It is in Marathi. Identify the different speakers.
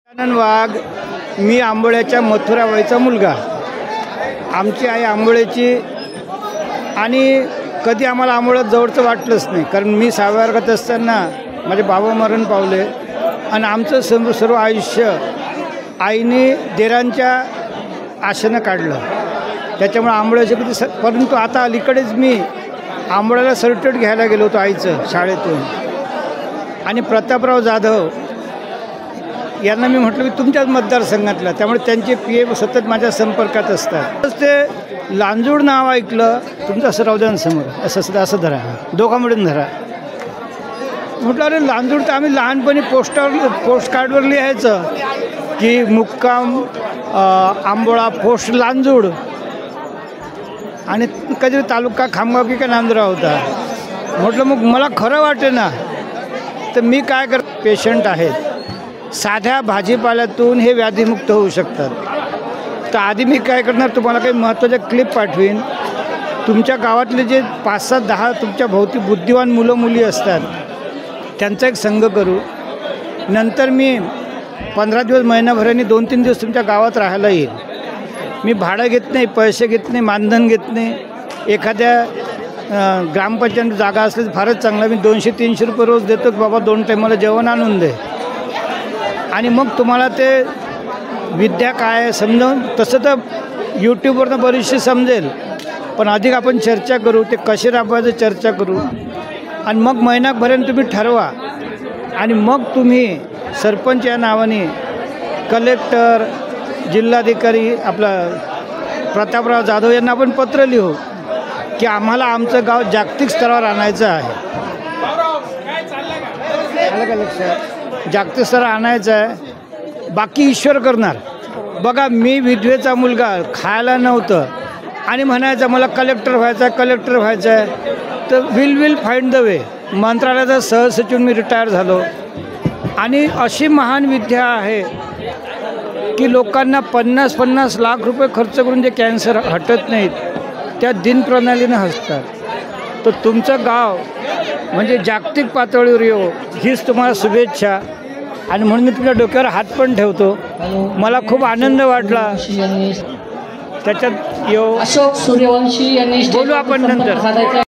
Speaker 1: आनंद वाघ, मी आंबोळ्याच्या मथुराबाईचा मुलगा. आमची आई आंबोळ्याची आणि कधी आम्हाला आंबोळ्यात जवळचं वाटलंच नाही, कारण मी 6व्या वर्गात असताना माझे बाबा मरण पावले आणि आमचं सर्व आयुष्य आईने देरांच्या आशेनं काढलं. त्याच्यामुळे आंबोळ्याच्या कधी परंतु आता अलीकडेच मी आंबोळ्याला सर्टिफिकेट घ्यायला गेलो होतो आईचं शाळेतून, आणि प्रतापराव जाधव यांना मी म्हटलं की तुमच्याच मतदारसंघातला, त्यामुळे त्यांचे PM सतत माझ्या संपर्कात असतात. ते लांजूड नाव ऐकलं तुमचं, असं राहू द्या समोर, असं धरा, दोघा मिळून धरा. म्हटलं अरे लांजूड तर आम्ही लहानपणी पोस्टकार्डवर लिहायचं की मुक्काम आंबोळा पोस्ट लांजूड, आणि कधी तालुका खामगाव की काय नांदुरा होता. म्हटलं मग मला खरं वाटे ना, तर मी काय पेशंट आहेत, साध्या भाजीपाल्यातून हे व्याधीमुक्त होऊ शकतात. तर आधी मी काय करणार, तुम्हाला काही महत्त्वाच्या क्लिप पाठवीन. तुमच्या गावातले जे 5-10 तुमच्या भोवती बुद्धिवान मुलं मुली असतात त्यांचा एक संघ करू. नंतर मी 15 दिवस महिनाभराने 2-3 दिवस तुमच्या गावात राहायला येईल. मी भाडं घेत नाही, पैसे घेत नाही, मानधन घेत नाही. एखाद्या ग्रामपंचायत जागा असली तर फारच चांगला, मी 200-300 रुपये रोज देतो की बाबा 2 टाईमाला जेवण आणून दे, आणि मग तुम्हाला ते विद्या काय समजावून. तसं तर यूट्यूबवरनं बरीचशी समजेल, पण अधिक आपण चर्चा करू, ते कसे राबवायचं चर्चा करू, आणि मग महिनाभराने तुम्ही ठरवा. आणि मग तुम्ही सरपंच या नावाने कलेक्टर, जिल्हाधिकारी आपला प्रतापराव जाधव यांना आपण पत्र लिहू की आम्हाला आमचं गाव जागतिक स्तरावर आणायचं आहे. आलं का लक्षात? जागतिक स्तरावर आणायचं आहे, बाकी ईश्वर करणार. बघा, मी विधवेचा मुलगा, खायला नव्हतं, आणि म्हणायचं मला कलेक्टर व्हायचं आहे, तर विल फाइंड द वे. मंत्रालयाचा सहसचिव मी रिटायर झालो. आणि अशी महान विद्या आहे की लोकांना 50-50 लाख रुपये खर्च करून जे कॅन्सर हटत नाहीत त्या दिनप्रणालीनं हसतात. तर तुमचं गाव म्हणजे जागतिक पातळीवर येऊ, हीच तुम्हाला शुभेच्छा. आणि म्हणून मी तुमच्या डोक्यावर हात पण ठेवतो. मला खूप आनंद वाटला त्याच्यात येऊ.
Speaker 2: अशोक सूर्यवंशी यांनी
Speaker 1: बोलू आपण नंतर.